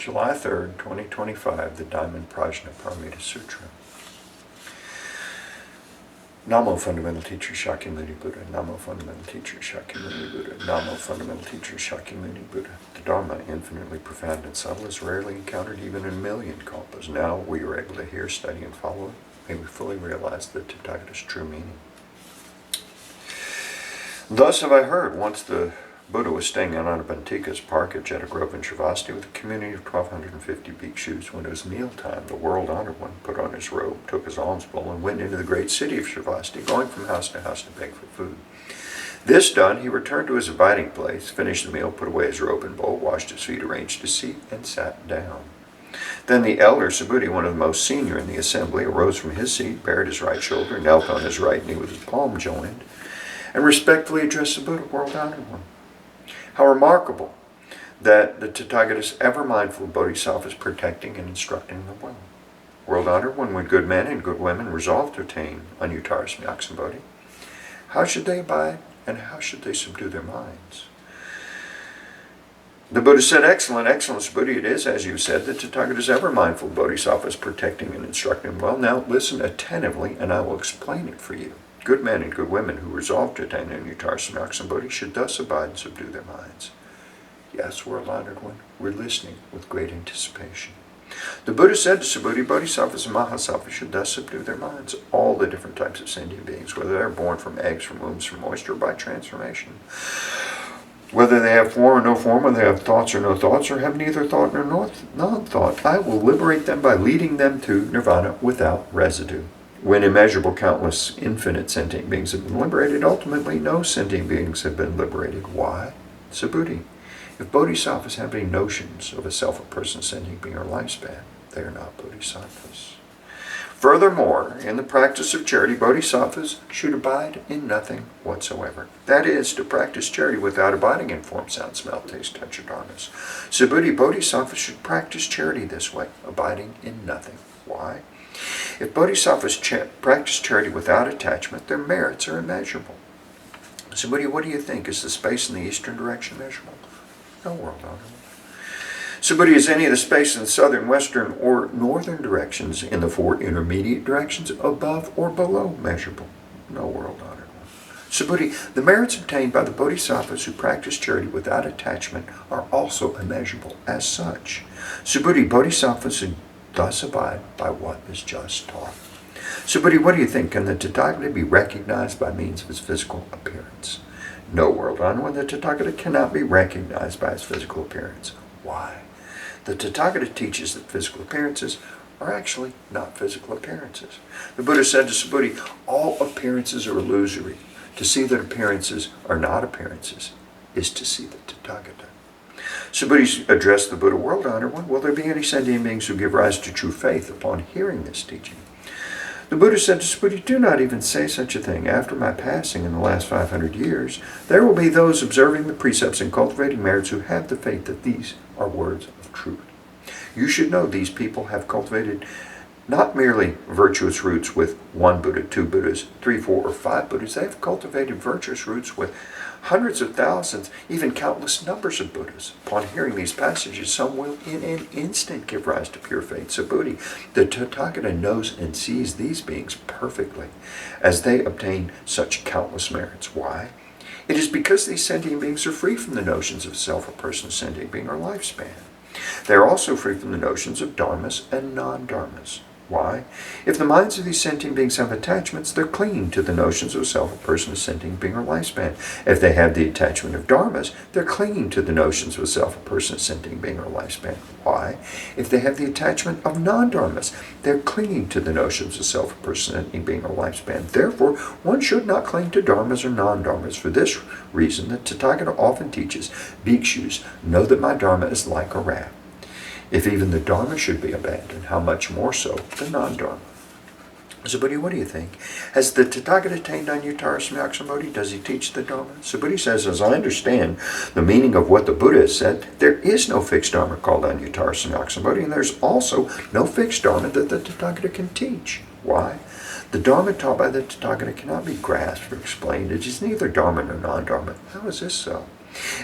July 3rd, 2025, the Diamond Prajnaparamita Sutra. Namo, Fundamental Teacher Shakyamuni Buddha. Namo, Fundamental Teacher Shakyamuni Buddha. Namo, Fundamental Teacher Shakyamuni Buddha. The Dharma, infinitely profound and subtle, is rarely encountered even in a million kalpas. Now we are able to hear, study, and follow it. May we fully realize the Tathagata's true meaning. Thus have I heard, once the Buddha was staying in Anapantica's park at Jeta Grove in Sravasti with a community of 1,250 bhikshus. When it was mealtime, the world-honored one put on his robe, took his alms bowl, and went into the great city of Sravasti, going from house to beg for food. This done, he returned to his abiding place, finished the meal, put away his robe and bowl, washed his feet, arranged his seat, and sat down. Then the elder Subhuti, one of the most senior in the assembly, arose from his seat, bared his right shoulder, knelt on his right knee with his palm joined, and respectfully addressed the Buddha, world-honored one. How remarkable that the Tathagata's ever-mindful Bodhisattvas protecting and instructing the well. World-honored one, when good men and good women resolve to attain Anuttara Samyaksambodhi, how should they abide and how should they subdue their minds? The Buddha said, excellent, Subhuti, it is, as you said, the Tathagata's ever-mindful Bodhisattvas protecting and instructing well. Now listen attentively and I will explain it for you. Good men and good women who resolve to attain Anuttara Samyaksambodhi should thus abide and subdue their minds. Yes, world-honored one, we're listening with great anticipation. The Buddha said to Subhuti, Bodhisattvas and Mahasattvas should thus subdue their minds. All the different types of sentient beings, whether they're born from eggs, from wombs, from moisture, or by transformation. Whether they have form or no form, whether they have thoughts or no thoughts, or have neither thought nor non-thought, I will liberate them by leading them to nirvana without residue. When immeasurable, countless, infinite sentient beings have been liberated, ultimately no sentient beings have been liberated. Why? Subhuti. If bodhisattvas have any notions of a self, a person, sentient being, or lifespan, they are not bodhisattvas. Furthermore, in the practice of charity, bodhisattvas should abide in nothing whatsoever. That is, to practice charity without abiding in form, sound, smell, taste, touch, or dharmas. Subhuti, bodhisattvas should practice charity this way, abiding in nothing. Why? If bodhisattvas practice charity without attachment, their merits are immeasurable. Subhuti, what do you think? Is the space in the eastern direction measurable? No, world-honored. Subhuti, is any of the space in the southern, western, or northern directions in the four intermediate directions above or below measurable? No, world-honored. Subhuti, the merits obtained by the bodhisattvas who practice charity without attachment are also immeasurable as such. Subhuti, bodhisattvas thus abide by what is just taught. Subhuti, what do you think? Can the Tathagata be recognized by means of his physical appearance? No, world-honored one, the Tathagata cannot be recognized by his physical appearance. Why? The Tathagata teaches that physical appearances are actually not physical appearances. The Buddha said to Subhuti, all appearances are illusory. To see that appearances are not appearances is to see the Tathagata. Subhuti addressed the Buddha, world-honored one, will there be any sentient beings who give rise to true faith upon hearing this teaching? The Buddha said to Subhuti, do not even say such a thing. After my passing in the last 500 years, there will be those observing the precepts and cultivating merits who have the faith that these are words of truth. You should know these people have cultivated not merely virtuous roots with one Buddha, two Buddhas, 3, 4, or 5 Buddhas. They have cultivated virtuous roots with hundreds of thousands, even countless numbers of Buddhas. Upon hearing these passages, some will in an instant give rise to pure faith. Subhuti, the Tathagata knows and sees these beings perfectly as they obtain such countless merits. Why? It is because these sentient beings are free from the notions of self, a person, sentient being, or lifespan. They are also free from the notions of dharmas and non-dharmas. Why? If the minds of these sentient beings have attachments, they're clinging to the notions of self, a person, a sentient being, or lifespan. If they have the attachment of dharmas, they're clinging to the notions of self, a person, a sentient being, or lifespan. Why? If they have the attachment of non-dharmas, they're clinging to the notions of self, a person, sentient being, or lifespan. Therefore, one should not cling to dharmas or non-dharmas. For this reason, the Tathagata often teaches, bhikshus, know that my dharma is like a raft. If even the Dharma should be abandoned, how much more so the non-Dharma? Subhuti, what do you think? Has the Tathagata attained Anuttara Samyaksambodhi? Does he teach the Dharma? Subhuti says, as I understand the meaning of what the Buddha has said, there is no fixed Dharma called Anuttara Samyaksambodhi, and there's also no fixed Dharma that the Tathagata can teach. Why? The Dharma taught by the Tathagata cannot be grasped or explained. It is neither Dharma nor non-Dharma. How is this so?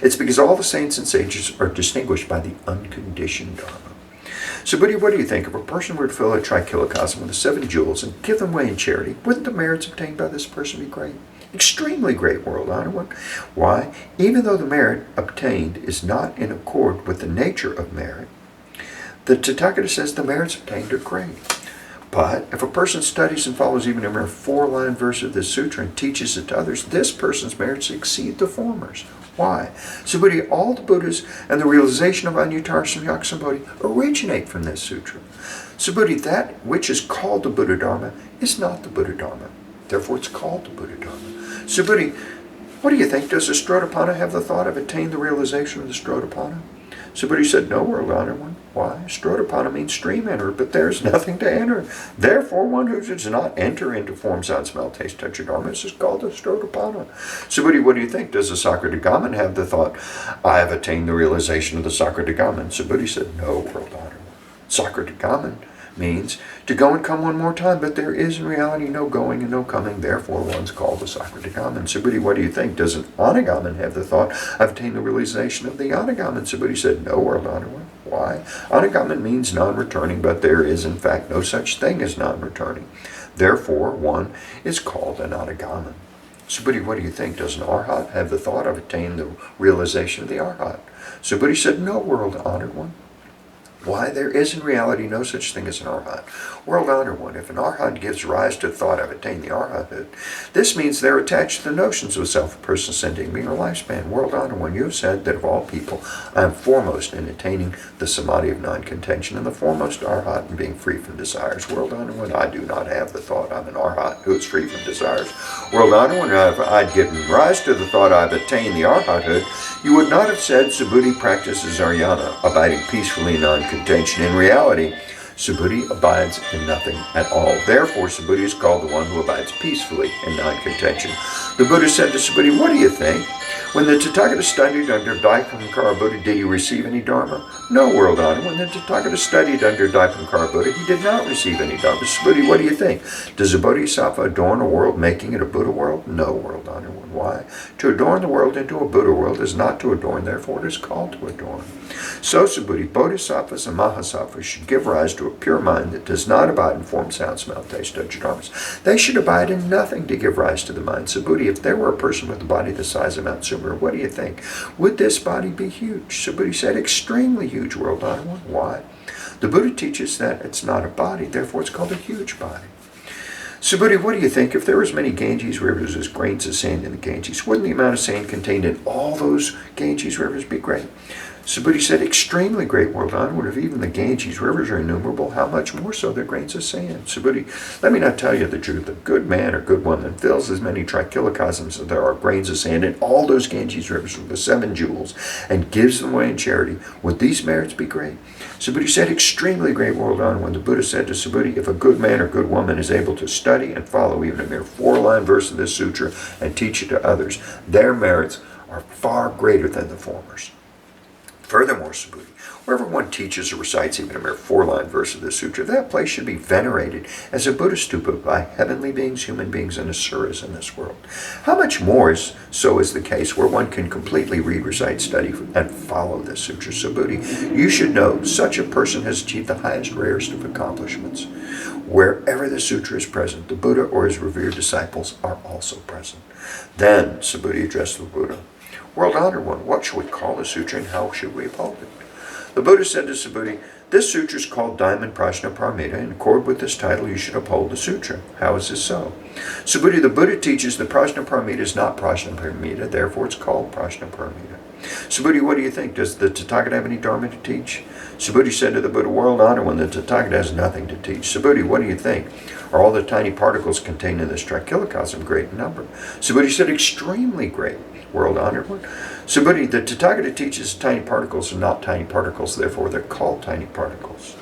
It's because all the saints and sages are distinguished by the unconditioned Dharma. Subhuti, what do you think? If a person were to fill a trichilocosm with the 7 jewels and give them away in charity, wouldn't the merits obtained by this person be great? Extremely great, world honored one. Why? Even though the merit obtained is not in accord with the nature of merit, the Tathagata says the merits obtained are great. But if a person studies and follows even a mere 4-line verse of this sutra and teaches it to others, this person's merits exceed the former's. Why? Subhuti, all the Buddhas and the realization of Anuttara Samyak Sambodhi originate from this sutra. Subhuti, that which is called the Buddha Dharma is not the Buddha Dharma. Therefore it's called the Buddha Dharma. Subhuti, what do you think? Does the Strotapanna have the thought of attaining the realization of the Strotapanna? Subhuti said, no, world honored one. Why? Strotapanna means stream enter, but there's nothing to enter. Therefore, one who does not enter into form, sound, smell, taste, touch, or dharma is called a Strotapanna. Subhuti, what do you think? Does the Sakradagaman have the thought, I have attained the realization of the Sakradagaman? Subhuti said, no, world honored one. Sakradagaman means to go and come one more time, but there is in reality no going and no coming, therefore one's called the Sakradagaman. Subhuti, what do you think? Does an Anagaman have the thought, I've attained the realization of the Anagaman? Subhuti said, no, world honored one. Why? Anagaman means non-returning, but there is in fact no such thing as non-returning. Therefore, one is called an Anagaman. Subhuti, what do you think? Does an Arhat have the thought of attaining the realization of the Arhat? Subhuti said, no, world honored one. Why? There is in reality no such thing as an Arhat. World honored one, if an Arhat gives rise to the thought of attaining the Arhathood, this means they're attached to the notions of self, a person, sentient being, or lifespan. World honored one, you have said that of all people, I am foremost in attaining the samadhi of non-contention and the foremost Arhat in being free from desires. World honored one, I do not have the thought I'm an Arhat who is free from desires. World honored one, if I'd given rise to the thought I've attained the Arhathood, you would not have said Subhuti practices Aryana, abiding peacefully in non-contention. In reality, Subhuti abides in nothing at all. Therefore, Subhuti is called the one who abides peacefully in non-contention. The Buddha said to Subhuti, what do you think? When the Tathagata studied under Daipankara Buddha, did he receive any Dharma? No, world honored. When the Tathagata studied under Daipankara Buddha, he did not receive any Dharma. Subhuti, what do you think? Does a Bodhisattva adorn a world, making it a Buddha world? No, world honored one. Why? To adorn the world into a Buddha world is not to adorn, therefore it is called to adorn. So, Subhuti, Bodhisattvas and Mahasattvas should give rise to a pure mind that does not abide in form, sound, smell, taste, touch, and dharmas. They should abide in nothing to give rise to the mind. Subhuti, if there were a person with a body the size of Mount Sumer, what do you think? Would this body be huge? Subhuti said, extremely huge, world honored one. Why? The Buddha teaches that it's not a body, therefore it's called a huge body. Subhuti, what do you think? If there were as many Ganges rivers as grains of sand in the Ganges, wouldn't the amount of sand contained in all those Ganges rivers be great? Subhuti said, extremely great, world honored. If even the Ganges rivers are innumerable, how much more so the grains of sand? Subhuti, let me not tell you the truth. A good man or good woman fills as many trichilocosms as there are grains of sand in all those Ganges rivers with the 7 jewels and gives them away in charity. Would these merits be great? Subhuti said, extremely great, world honored. When the Buddha said to Subhuti, if a good man or good woman is able to study and follow even a mere 4-line verse of this sutra and teach it to others, their merits are far greater than the former's. Furthermore, Subhuti, wherever one teaches or recites even a mere 4-line verse of the sutra, that place should be venerated as a Buddha stupa by heavenly beings, human beings, and asuras in this world. How much more so is the case where one can completely read, recite, study, and follow this sutra? Subhuti, you should know such a person has achieved the highest, rarest of accomplishments. Wherever the sutra is present, the Buddha or his revered disciples are also present. Then Subhuti addressed the Buddha. World honored one, what shall we call the sutra and how should we uphold it? The Buddha said to Subhuti, this sutra is called Diamond Prajna Paramita. In accord with this title, you should uphold the sutra. How is this so? Subhuti, the Buddha teaches that Prajna Paramita is not Prajna Paramita, therefore it's called Prajna Paramita. Subhuti, what do you think? Does the Tathagata have any Dharma to teach? Subhuti said to the Buddha, world honored one, the Tathagata has nothing to teach. Subhuti, what do you think? Are all the tiny particles contained in this trichilocosm great in number? Subhuti said, extremely great, world honored one. Subhuti, the Tathagata teaches tiny particles are not tiny particles, therefore they're called tiny particles.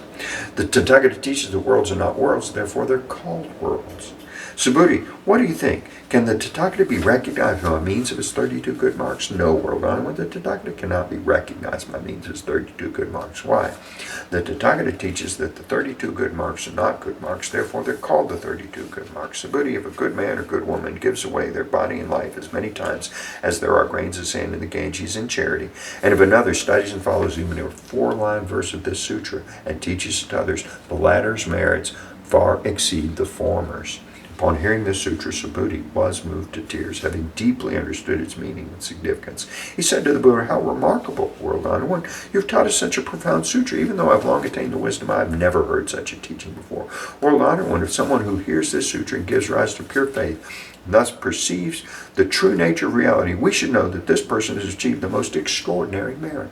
The Tathagata teaches the worlds are not worlds, therefore they're called worlds. Subhuti, what do you think? Can the Tathagata be recognized by means of his 32 good marks? No, world honored. The Tathagata cannot be recognized by means of his 32 good marks. Why? The Tathagata teaches that the 32 good marks are not good marks, therefore they're called the 32 good marks. Subhuti, if a good man or good woman gives away their body and life as many times as there are grains of sand in the Ganges in charity, and if another studies and follows even a 4-line verse of this sutra and teaches it to others, the latter's merits far exceed the former's. Upon hearing this sutra, Subhuti was moved to tears, having deeply understood its meaning and significance. He said to the Buddha, "How remarkable, world-honored one! You've taught us such a profound sutra. Even though I've long attained the wisdom, I've never heard such a teaching before. World-honored one, if someone who hears this sutra and gives rise to pure faith, thus perceives the true nature of reality, we should know that this person has achieved the most extraordinary merit."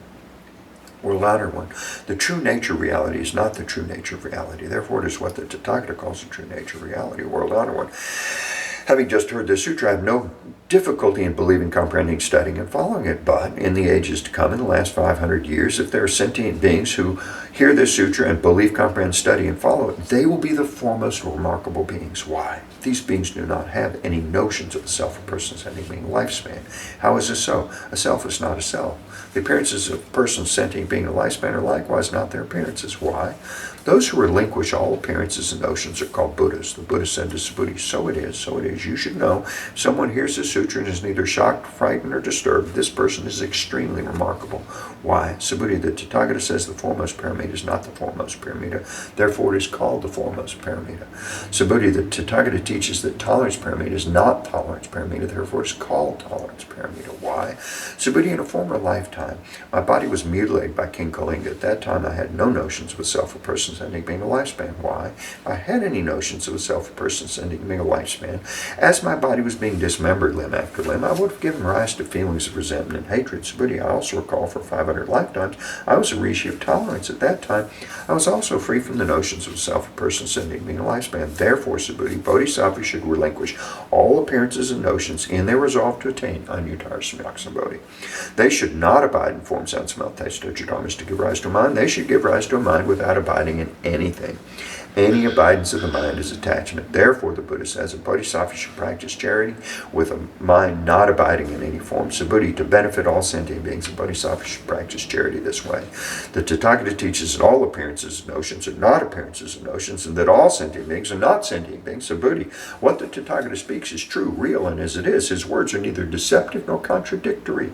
World-honored one, the true nature of reality is not the true nature of reality. Therefore, it is what the Tathagata calls the true nature of reality. World-honored one, having just heard this sutra, I have no difficulty in believing, comprehending, studying, and following it. But in the ages to come, in the last 500 years, if there are sentient beings who hear this sutra and believe, comprehend, study, and follow it, they will be the foremost remarkable beings. Why? These beings do not have any notions of a self, a person's ending being, lifespan. How is this so? A self is not a self. The appearances of a person's sentient being, a lifespan, are likewise not their appearances. Why? Those who relinquish all appearances and notions are called Buddhas. The Buddha said to Subhuti, so it is, so it is. You should know, if someone hears this sutra and is neither shocked, frightened, or disturbed, this person is extremely remarkable. Why? Subhuti, the Tathagata says the foremost paramita is not the foremost paramita, therefore it is called the foremost paramita. Subhuti, the Tathagata teaches that tolerance paramita is not tolerance paramita, therefore it is called tolerance paramita. Why? Subhuti, in a former lifetime, my body was mutilated by King Kalinga. At that time I had no notions of a self, a person's ending being a lifespan. Why? If I had any notions of a self, a person's ending being a lifespan, as my body was being dismembered limb after limb, I would have given rise to feelings of resentment and hatred. Subhuti, I also recall for 500 lifetimes, I was a rishi of tolerance. At that time, I was also free from the notions of a self, a person's ending being a lifespan. Therefore, Subhuti, bodhisattvas should relinquish all appearances and notions in their resolve to attain Anyuttara Samyaksambodhi. They should not abide in form, sound, smell, taste, touch, or dharmas to give rise to a mind. They should give rise to a mind without abiding in anything. Any abidance of the mind is attachment. Therefore, the Buddha says, a bodhisattva should practice charity with a mind not abiding in any form. Subhuti, to benefit all sentient beings, a bodhisattva should practice charity this way. The Tathagata teaches that all appearances and notions are not appearances and notions, and that all sentient beings are not sentient beings. Subhuti, what the Tathagata speaks is true, real, and as it is. His words are neither deceptive nor contradictory.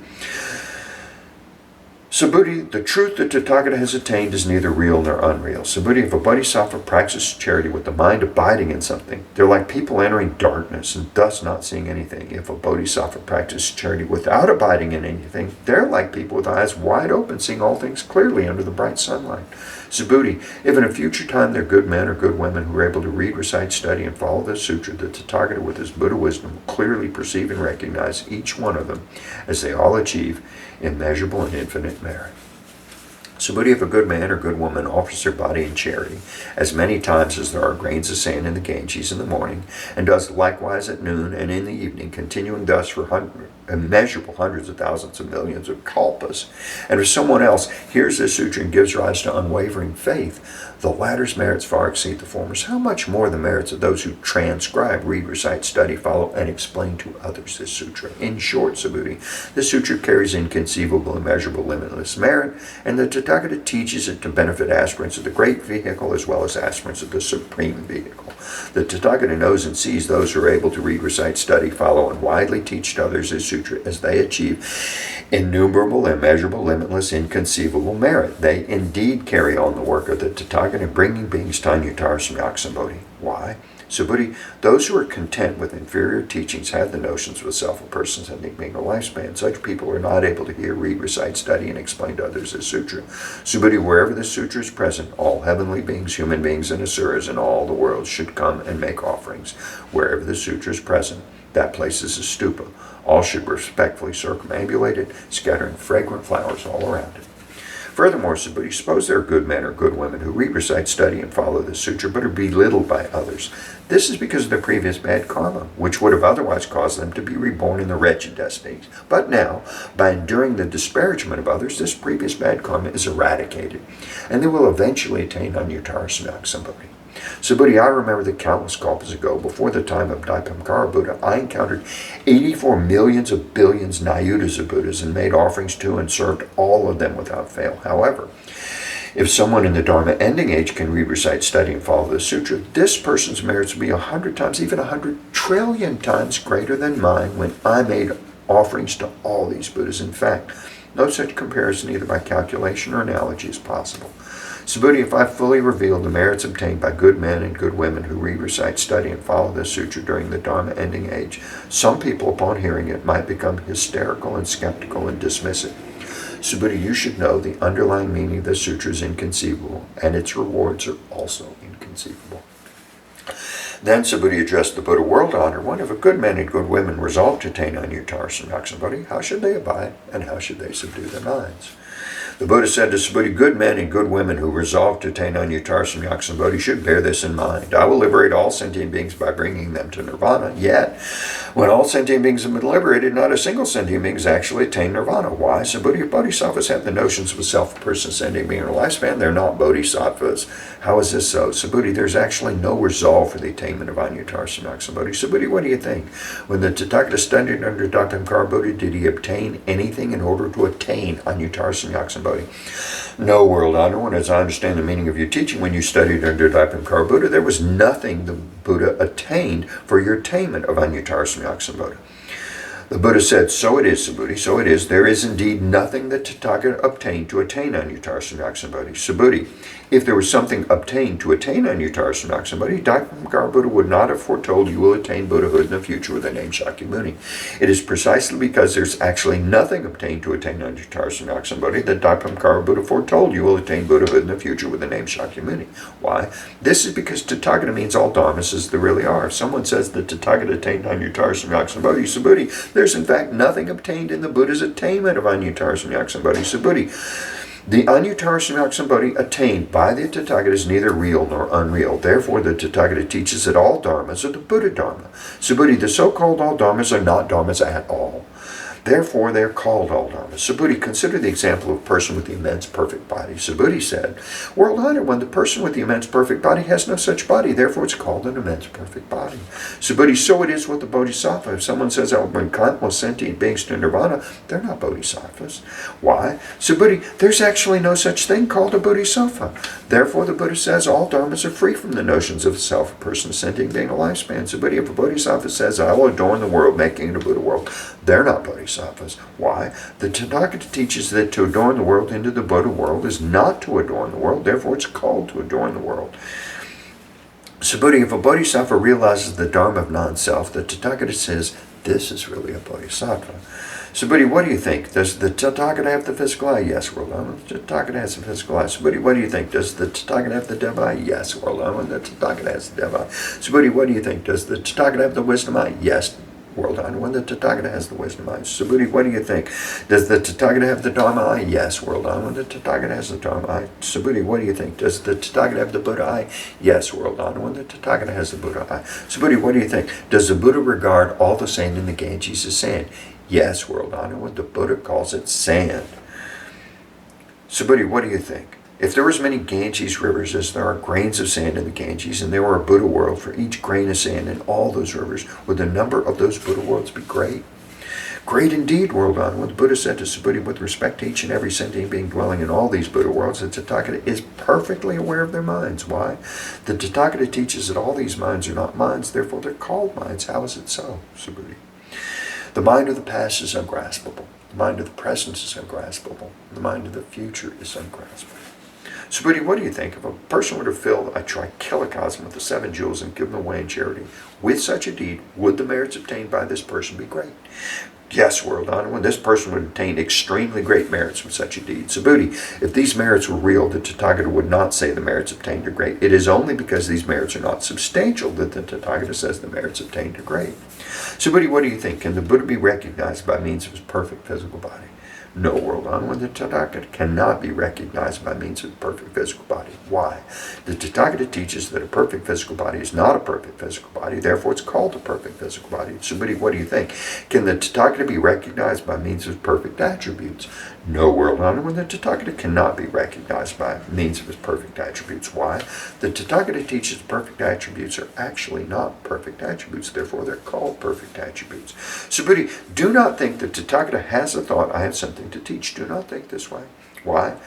Subhuti, the truth that Tathagata has attained is neither real nor unreal. Subhuti, if a bodhisattva practices charity with the mind abiding in something, they're like people entering darkness and thus not seeing anything. If a bodhisattva practices charity without abiding in anything, they're like people with eyes wide open, seeing all things clearly under the bright sunlight. Subhuti, if in a future time there are good men or good women who are able to read, recite, study, and follow this sutra, the Tathagata with his Buddha wisdom will clearly perceive and recognize each one of them as they all achieve immeasurable and infinite merit. Subhuti, if a good man or good woman offers their body in charity as many times as there are grains of sand in the Ganges in the morning, and does likewise at noon and in the evening, continuing thus for immeasurable hundreds of thousands of millions of kalpas, and if someone else hears this sutra and gives rise to unwavering faith, the latter's merits far exceed the former's. How much more the merits of those who transcribe, read, recite, study, follow, and explain to others this sutra. In short, Subhuti, this sutra carries inconceivable, immeasurable, limitless merit, and the Tathagata teaches it to benefit aspirants of the great vehicle as well as aspirants of the supreme vehicle. The Tathagata knows and sees those who are able to read, recite, study, follow, and widely teach to others this sutra as they achieve innumerable, immeasurable, limitless, inconceivable merit. They indeed carry on the work of the Tathagata in bringing beings to Anyuttara Samyaksambodhi. Why? Subhuti, those who are content with inferior teachings have the notions of a self, a person's ending being a lifespan. Such people are not able to hear, read, recite, study, and explain to others this sutra. Subhuti, wherever this sutra is present, all heavenly beings, human beings, and asuras in all the world should come and make offerings. Wherever the sutra is present, that place is a stupa. All should respectfully circumambulate it, scattering fragrant flowers all around it. Furthermore, Subhuti, suppose there are good men or good women who read, recite, study, and follow this sutra, but are belittled by others. This is because of their previous bad karma, which would have otherwise caused them to be reborn in the wretched destinies. But now, by enduring the disparagement of others, this previous bad karma is eradicated, and they will eventually attain Anyuttara Samyaksambodhi. Subhuti, I remember that countless kalpas ago, before the time of Dipamkara Buddha, I encountered 84 millions of billions nayutas of Buddhas and made offerings to and served all of them without fail. However, if someone in the Dharma ending age can read, recite, study, and follow the Sutra, this person's merits will be 100 times, even 100 trillion times greater than mine when I made offerings to all these Buddhas. In fact, no such comparison either by calculation or analogy is possible. Subhuti, if I fully reveal the merits obtained by good men and good women who read, recite, study, and follow the Sutra during the Dharma ending age, some people upon hearing it might become hysterical and skeptical and dismiss it. Subhuti, you should know the underlying meaning of the Sutra is inconceivable, and its rewards are also inconceivable. Then Subhuti addressed the Buddha world honor. One, if a good man and good women resolve to attain Anuttara Samyaksambodhi, how should they abide, and how should they subdue their minds? The Buddha said to Subhuti, good men and good women who resolve to attain Anuttara Samyaksambodhi should bear this in mind. I will liberate all sentient beings by bringing them to nirvana. Yet, when all sentient beings have been liberated, not a single sentient being has actually attained nirvana. Why? Subhuti, if bodhisattvas have the notions of a self, a person, sentient being, or lifespan, they're not bodhisattvas. How is this so? Subhuti, there's actually no resolve for the attainment of Anuttara Samyaksambodhi. Subhuti, what do you think? When the Tathagata studied under Dipamkara Buddha, did he obtain anything in order to attain Anuttara Samyaksambodhi? No, world honored, as I understand the meaning of your teaching, when you studied under Dipamkara Buddha, there was nothing the Buddha attained for your attainment of Anuttara Samyaksambodhi. The Buddha said, so it is, Subhuti, so it is. There is indeed nothing that Tathagata obtained to attain Anuttara Samyaksambodhi. Subhuti, if there was something obtained to attain Anuttara Samyaksambodhi, Dipamkara Buddha would not have foretold you will attain Buddhahood in the future with the name Shakyamuni. It is precisely because there's actually nothing obtained to attain Anuttara Samyaksambodhi that Dipamkara Buddha foretold you will attain Buddhahood in the future with the name Shakyamuni. Why? This is because Tathagata means all dharmas as they really are. If someone says that Tathagata attained Anuttara Samyaksambodhi, Subhuti, there's in fact nothing obtained in the Buddha's attainment of Anuttara Samyaksambodhi. Subhuti, the Anuttara Samyaksambodhi attained by the Tathagata is neither real nor unreal. Therefore, the Tathagata teaches that all dharmas are the Buddha Dharma. Subhuti, the so-called all dharmas are not dharmas at all. Therefore, they are called all dharmas. Subhuti, consider the example of a person with the immense perfect body. Subhuti said, world honored, when the person with the immense perfect body has no such body, therefore it's called an immense perfect body. Subhuti, so it is with the bodhisattva. If someone says, I'll bring countless sentient beings to nirvana, they're not bodhisattvas. Why? Subhuti, there's actually no such thing called a bodhisattva. Therefore, the Buddha says all dharmas are free from the notions of self, a person, a sentient being, a lifespan. Subhuti, if a bodhisattva says, I will adorn the world, making it a Buddha world, they're not bodhisattvas. Why? The Tathagata teaches that to adorn the world into the Buddha world is not to adorn the world, therefore it's called to adorn the world. Subhuti, if a bodhisattva realizes the dharma of non-self, the Tathagata says, this is really a bodhisattva. Subhuti, what do you think? Does the Tathagata have the physical eye? Yes, world honored. The Tathagata has the physical eye. Subhuti, what do you think? Does the Tathagata have the Deva eye? Yes, world honored. The Tathagata has the Deva eye. Subhuti, what do you think? Does the Tathagata have the wisdom eye? Yes, world honored. When the Tathagata has the wisdom eye. Subhuti, what do you think? Does the Tathagata have the Dharma eye? Yes, world honored. When the Tathagata has the Dharma eye. Subhuti, what do you think? Does the Tathagata have the Buddha eye? Yes, world honored. When the Tathagata has the Buddha eye. Subhuti, what do you think? Does the Buddha regard all the sand in the Ganges as sand? Yes, world honored. When the Buddha calls it sand. Subhuti, what do you think? If there were as many Ganges rivers as there are grains of sand in the Ganges, and there were a Buddha world for each grain of sand in all those rivers, would the number of those Buddha worlds be great? Great indeed, world honored. When the Buddha said to Subhuti, with respect to each and every sentient being dwelling in all these Buddha worlds, the Tathagata is perfectly aware of their minds. Why? The Tathagata teaches that all these minds are not minds, therefore they're called minds. How is it so, Subhuti? The mind of the past is ungraspable. The mind of the present is ungraspable. The mind of the future is ungraspable. Subhuti, what do you think? If a person were to fill a trichilocosm with the 7 jewels and give them away in charity, with such a deed, would the merits obtained by this person be great? Yes, world honored. When this person would obtain extremely great merits with such a deed. Subhuti, if these merits were real, the Tathagata would not say the merits obtained are great. It is only because these merits are not substantial that the Tathagata says the merits obtained are great. Subhuti, what do you think? Can the Buddha be recognized by means of his perfect physical body? No, world honored. When the Tathagata cannot be recognized by means of a perfect physical body. Why? The Tathagata teaches that a perfect physical body is not a perfect physical body, therefore it's called a perfect physical body. Subhuti, what do you think? Can the Tathagata be recognized by means of perfect attributes? No, world honored one, the Tathagata cannot be recognized by means of his perfect attributes. Why? The Tathagata teaches perfect attributes are actually not perfect attributes, therefore they're called perfect attributes. So, Buddha, do not think that Tathagata has a thought, I have something to teach. Do not think this way. Why?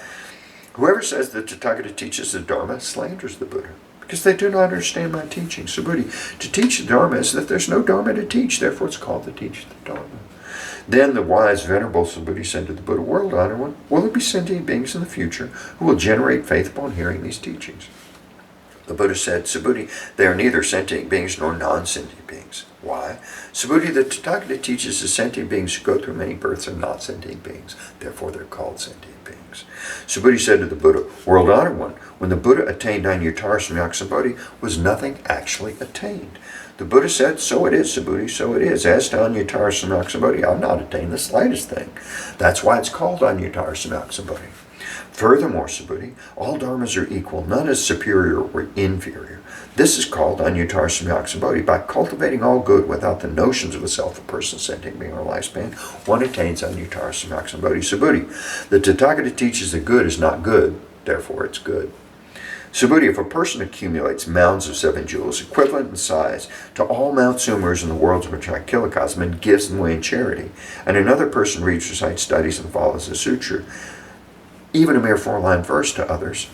Whoever says that Tathagata teaches the Dharma slanders the Buddha, because they do not understand my teaching. So, Buddha, to teach the Dharma is that there's no Dharma to teach, therefore it's called to teach the Dharma. Then the wise Venerable Subhuti said to the Buddha, world honored one, will there be sentient beings in the future who will generate faith upon hearing these teachings? The Buddha said, Subhuti, they are neither sentient beings nor non-sentient beings. Why? Subhuti, the Tathagata teaches the sentient beings who go through many births are not sentient beings. Therefore they're called sentient beings. Subhuti said to the Buddha, world honored one, when the Buddha attained Anuttara Samyak was nothing actually attained. The Buddha said, so it is, Subhuti, so it is. As to Anuttara Samyak I've not attained the slightest thing. That's why it's called Anuttara Samyak. Furthermore, Subhuti, all dharmas are equal, none is superior or inferior. This is called Anuttara Samyak. By cultivating all good without the notions of a self, a person, sentient being, or lifespan, one attains Anuttara Samyak Subhuti. The Tathagata teaches that good is not good, therefore it's good. Subhuti, if a person accumulates mounds of 7 jewels, equivalent in size to all Mount Sumers in the worlds which are kilocosm, and gives them away in charity, and another person reads, recites, studies, and follows the Sutra, even a mere 4-line verse to others,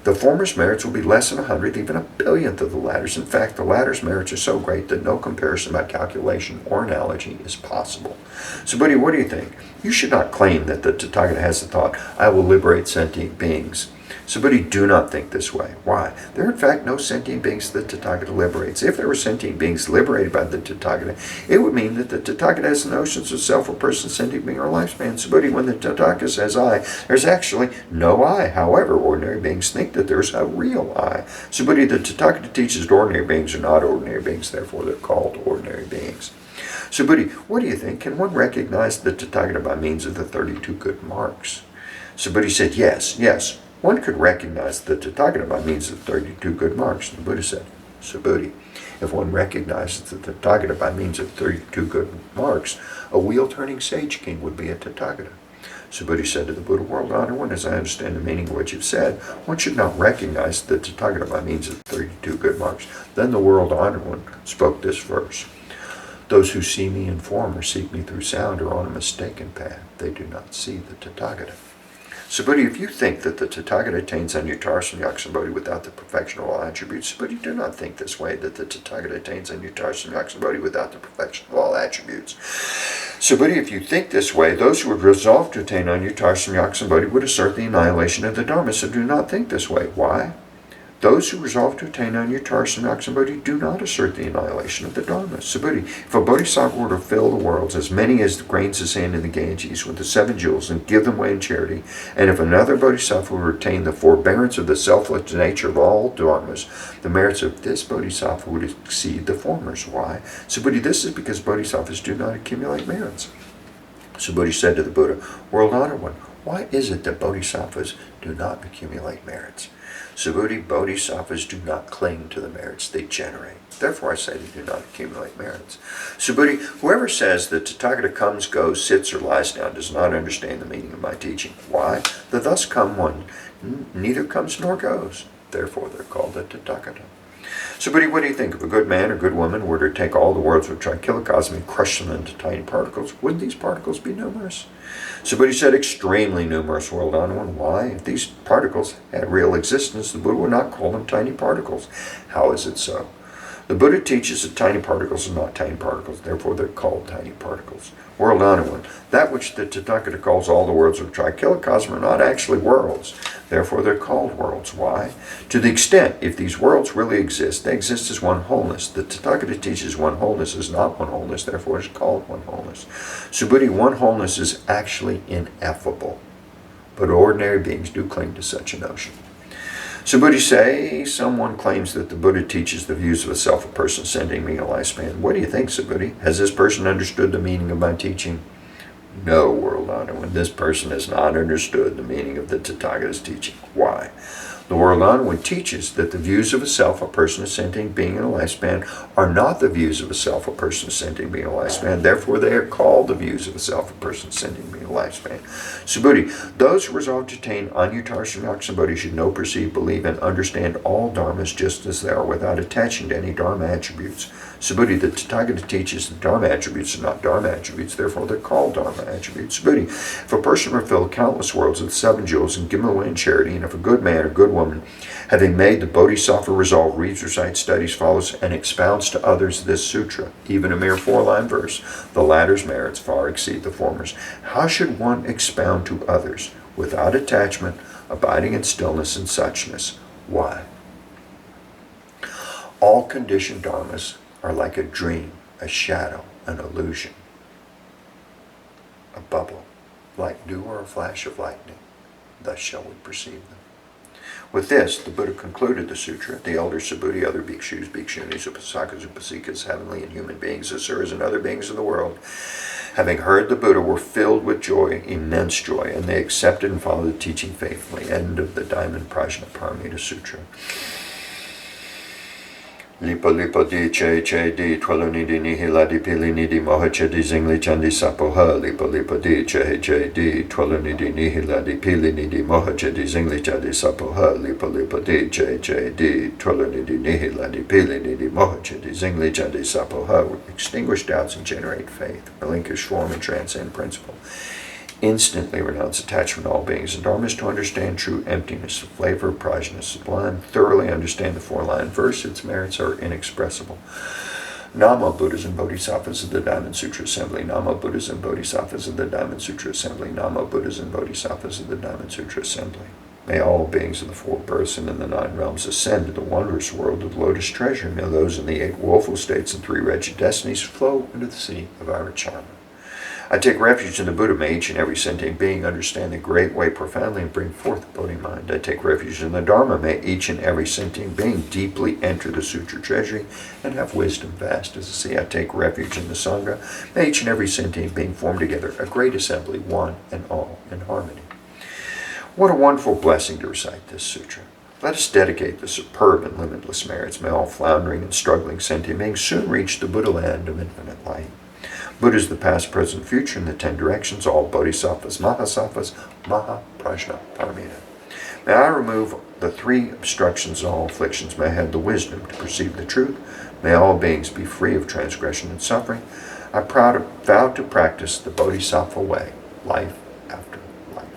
the former's merits will be less than 100th, even a billionth of the latter's. In fact, the latter's merits are so great that no comparison by calculation or analogy is possible. Subhuti, what do you think? You should not claim that the Tathagata has the thought, I will liberate sentient beings. Subhuti, do not think this way. Why? There are in fact no sentient beings that the Tathagata liberates. If there were sentient beings liberated by the Tathagata, it would mean that the Tathagata has the notions of self, or person, sentient being, or lifespan. Subhuti, when the Tathagata says I, there's actually no I. However, ordinary beings think that there's a real I. Subhuti, the Tathagata teaches that ordinary beings are not ordinary beings, therefore they're called ordinary beings. Subhuti, what do you think? Can one recognize the Tathagata by means of the 32 good marks? Subhuti said, yes. One could recognize the Tathagata by means of 32 good marks. The Buddha said, Subhuti, if one recognizes the Tathagata by means of 32 good marks, a wheel-turning sage king would be a Tathagata. Subhuti said to the Buddha, world honored one, as I understand the meaning of what you've said, one should not recognize the Tathagata by means of 32 good marks. Then the world honored one spoke this verse. Those who see me in form or seek me through sound are on a mistaken path. They do not see the Tathagata. Subhuti, if you think that the Tathagata attains Anuttara Samyak without the perfection of all attributes, Subhuti, do not think this way, that the Tathagata attains Anuttara Samyak without the perfection of all attributes. Subhuti, if you think this way, those who would resolve to attain Anuttara Samyak would assert the annihilation of the Dharma, so do not think this way. Why? Those who resolve to attain Anuttara Samyak do not assert the annihilation of the Dharma. Subhuti, if a bodhisattva were to fill the worlds, as many as the grains of sand in the Ganges, with the 7 jewels, and give them away in charity, and if another bodhisattva would retain the forbearance of the selfless nature of all dharmas, the merits of this bodhisattva would exceed the former's. Why? Subhuti, this is because bodhisattvas do not accumulate merits. Subhuti said to the Buddha, world honored one, why is it that bodhisattvas do not accumulate merits? Subhuti, bodhisattvas do not cling to the merits they generate. Therefore I say they do not accumulate merits. Subhuti, whoever says that Tathagata comes, goes, sits, or lies down does not understand the meaning of my teaching. Why? The thus come one neither comes nor goes. Therefore they're called the Tathagata. Subhuti, what do you think? If a good man or good woman were to take all the worlds of trichilocosm and crush them into tiny particles, wouldn't these particles be numerous? Subhuti said, extremely numerous, world honored one. Why? If these particles had real existence, the Buddha would not call them tiny particles. How is it so? The Buddha teaches that tiny particles are not tiny particles, therefore they're called tiny particles. World honored one, that which the Tathagata calls all the worlds of trichilocosm are not actually worlds, therefore they're called worlds. Why? To the extent, if these worlds really exist, they exist as one wholeness. The Tathagata teaches one wholeness is not one wholeness, therefore it's called one wholeness. Subhuti, one wholeness is actually ineffable, but ordinary beings do cling to such a notion. Subhuti, say someone claims that the Buddha teaches the views of a self, a person, sending me a lifespan. What do you think, Subhuti? Has this person understood the meaning of my teaching? No, world honored one. This person has not understood the meaning of the Tathagata's teaching. Why? The world onward teaches that the views of a self, a person, a sentient being, and a lifespan are not the views of a self, a person, a sentient being, and a lifespan. Therefore, they are called the views of a self, a person, a sentient being, and a lifespan. Subhuti, those who resolve to attain Anyutarsamyaksambodhi should know, perceive, believe, and understand all dharmas just as they are, without attaching to any dharma attributes. Subhuti, the Tathagata teaches that dharma attributes are not dharma attributes, therefore they're called dharma attributes. Subhuti, if a person were filled countless worlds with 7 jewels and given away in charity, and if a good man or good woman, having made the bodhisattva resolve, reads, recites, studies, follows, and expounds to others this sutra, even a mere 4-line verse, the latter's merits far exceed the former's. How should one expound to others without attachment, abiding in stillness and suchness? Why? All conditioned dharmas are like a dream, a shadow, an illusion, a bubble, like dew or a flash of lightning. Thus shall we perceive them. With this, the Buddha concluded the sutra. The elder Subhuti, other bhikshus, bhikshunis, upasakas, upasikas, heavenly and human beings, asuras, and other beings of the world, having heard the Buddha, were filled with joy, immense joy, and they accepted and followed the teaching faithfully. End of the Diamond Prajna Paramita Sutra. Lipa lipa di che di tweluni di nihila di pili ni di mohacha di zingli chandi sapoha. Lipa lipa di che di tweluni di nihila di pili ni di mohacha di zingli chandi sapoha. Lipa lipa di che di tweluni di nihila di pili ni di mohacha di zingli chandi sapoha. Extinguish doubts and generate faith. Relinquish form and transcend principle. Instantly renounce attachment to all beings and dharmas to understand true emptiness, the flavor of prajna sublime, thoroughly understand the 4-line verse, its merits are inexpressible. Nama Buddhas and Bodhisattvas of the Diamond Sutra Assembly, Nama Buddhas and Bodhisattvas of the Diamond Sutra Assembly, Nama Buddhas and Bodhisattvas of the Diamond Sutra Assembly. May all beings of the 4 births and in the 9 realms ascend to the wondrous world of the lotus treasure. May those in the 8 woeful states and 3 wretched destinies flow into the sea of our charm. I take refuge in the Buddha. May each and every sentient being understand the great way profoundly and bring forth the Bodhi mind. I take refuge in the Dharma. May each and every sentient being deeply enter the Sutra treasury and have wisdom vast as the sea. I take refuge in the Sangha. May each and every sentient being form together a great assembly, one and all in harmony. What a wonderful blessing to recite this sutra. Let us dedicate the superb and limitless merits. May all floundering and struggling sentient beings soon reach the Buddha land of infinite light. Buddhas, the past, present, future, in the 10 directions, all bodhisattvas, mahasattvas, maha, prajna, paramita. May I remove the 3 obstructions and all afflictions. May I have the wisdom to perceive the truth. May all beings be free of transgression and suffering. I vow to practice the bodhisattva way, life